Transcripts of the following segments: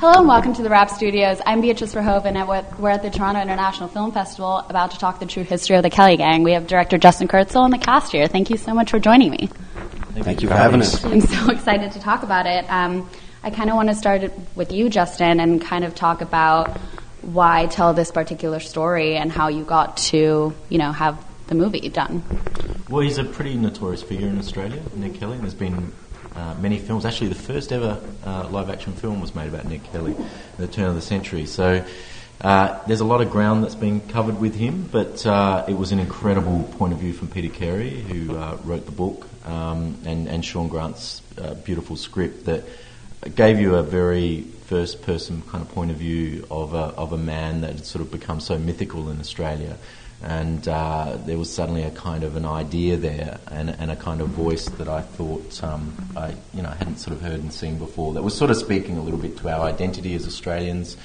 Hello and welcome to TheWrap Studios. I'm Beatrice Verhoeven, and we're at the Toronto International Film Festival about to talk the true history of the Kelly Gang. We have director Justin Kurzel and the cast here. Thank you so much for joining me. Thank you for having us. I'm so excited to talk about it. I kind of want to start with you, Justin, and kind of talk about why tell this particular story and how you got to, have the movie done. Well, he's a pretty notorious figure in Australia, Nick Kelly, and there's been many films. Actually, the first ever live-action film was made about Nick Kelly at the turn of the century. So there's a lot of ground that's been covered with him, but it was an incredible point of view from Peter Carey, who wrote the book, and Sean Grant's beautiful script that gave you a very first-person kind of point of view of a man that had sort of become so mythical in Australia. And there was suddenly a kind of an idea there and a kind of voice that I thought I hadn't sort of heard and seen before, that was sort of speaking a little bit to our identity as Australians,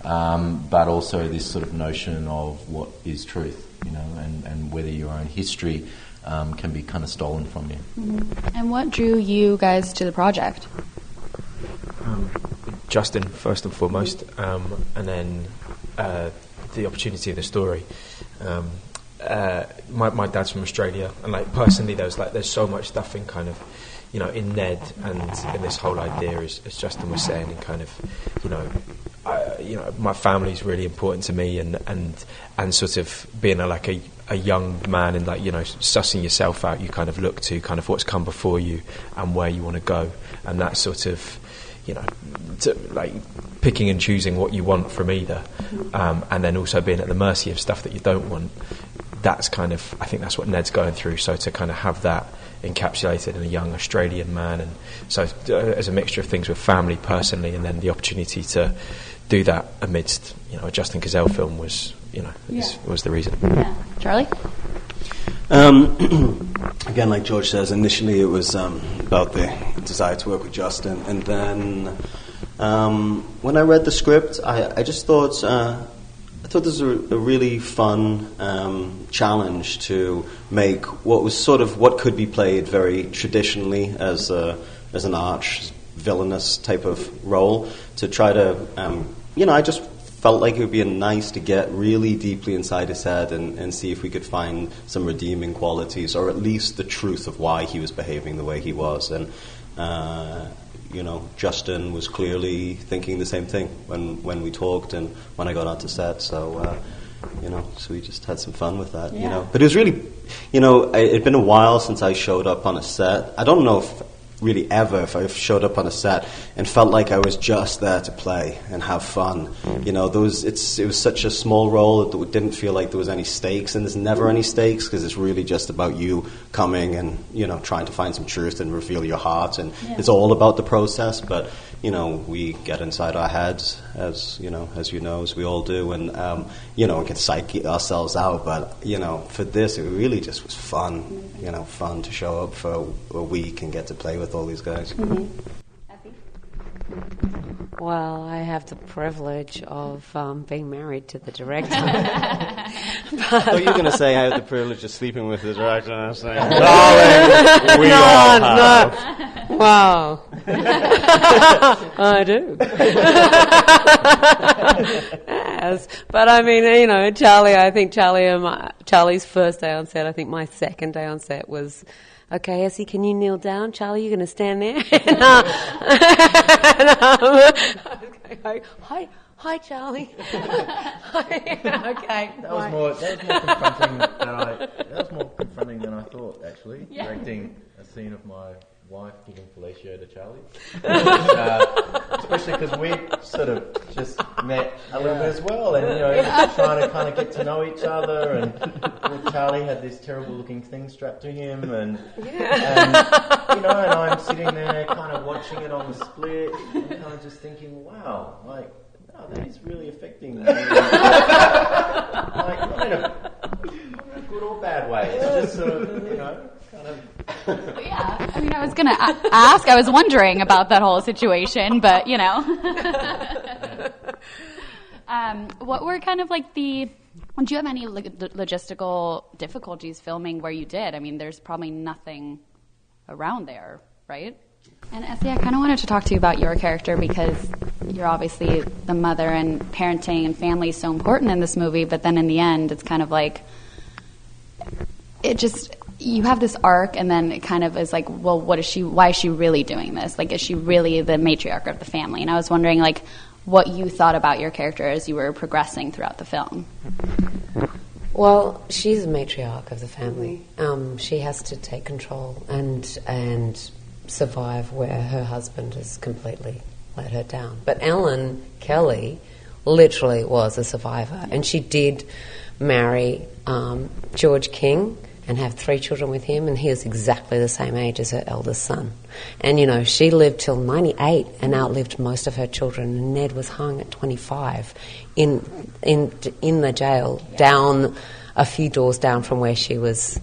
but also this sort of notion of what is truth, and whether your own history can be kind of stolen from you. Mm-hmm. And what drew you guys to the project? Justin, first and foremost, and then the opportunity of the story. My dad's from Australia, and personally, there's so much stuff in kind of, in Ned and in this whole idea, as Justin was saying, and kind of, my family's really important to me, and sort of being a young man and sussing yourself out, you kind of look to kind of what's come before you and where you want to go, and that sort of, picking and choosing what you want from either, and then also being at the mercy of stuff that you don't want. That's kind of, I think that's what Ned's going through. So to kind of have that encapsulated in a young Australian man, and so as a mixture of things with family personally, and then the opportunity to do that amidst a Justin Kurzel film was was the reason. Yeah. Charlie? Again, like George says, initially it was about the desire to work with Justin, and then when I read the script, I just thought this was a really fun challenge to make what could be played very traditionally as an arch villainous type of role, to try to I just felt like it would be nice to get really deeply inside his head and see if we could find some redeeming qualities, or at least the truth of why he was behaving the way he was. And Justin was clearly thinking the same thing when we talked and when I got onto set. So so we just had some fun with that. Yeah. But it was really, it'd been a while since I showed up on a set. I don't know if I've showed up on a set and felt like I was just there to play and have fun. It was such a small role that it didn't feel like there was any stakes, and there's never any stakes because it's really just about you coming and trying to find some truth and reveal your heart, and it's all about the process. But we get inside our heads, as we all do, and we can psyche ourselves out. But for this, it really just was fun. Fun to show up for a week and get to play with all these guys. Mm-hmm. Well, I have the privilege of being married to the director. Oh, you're going to say I have the privilege of sleeping with the director? And I'm saying, darling, we all have. No. Wow. I do. Yes. But I mean, Charlie, I think Charlie's first day on set, I think my second day on set was, okay, Essie, can you kneel down? Charlie, you're going to stand there? Hi, Charlie. Okay. That was more confronting than I thought, actually. Yeah. Directing a scene of my wife giving fellatio to Charlie. Especially because we sort of just met a little bit as well, and trying to kind of get to know each other, and Charlie had this terrible looking thing strapped to him, and and I'm sitting there kind of watching it on the split, and kind of just thinking, wow, that is really affecting me. Not in a good or bad way. It's just sort of, kind of. Yeah, I was going to ask. I was wondering about that whole situation, but what were kind of do you have any logistical difficulties filming where you did? I mean, there's probably nothing around there, right? And Essie, I kind of wanted to talk to you about your character because you're obviously the mother, and parenting and family is so important in this movie, but then in the end, it's kind of like, you have this arc, and then it kind of is like, well, why is she really doing this? Like, is she really the matriarch of the family? And I was wondering, like, what you thought about your character as you were progressing throughout the film. Well, she's a matriarch of the family. She has to take control and survive where her husband has completely let her down. But Ellen Kelly literally was a survivor, and she did marry George King and have 3 children with him, and he was exactly the same age as her eldest son. And, you know, she lived till 98 and outlived most of her children, and Ned was hung at 25 in the jail, down a few doors down from where she was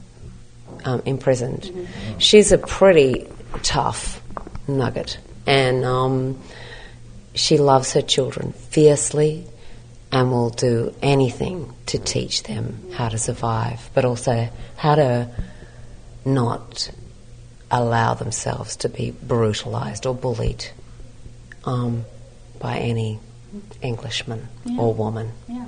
imprisoned. Mm-hmm. She's a pretty tough nugget, and she loves her children fiercely and will do anything to teach them how to survive, but also how to not allow themselves to be brutalised or bullied by any Englishman or woman. Yeah.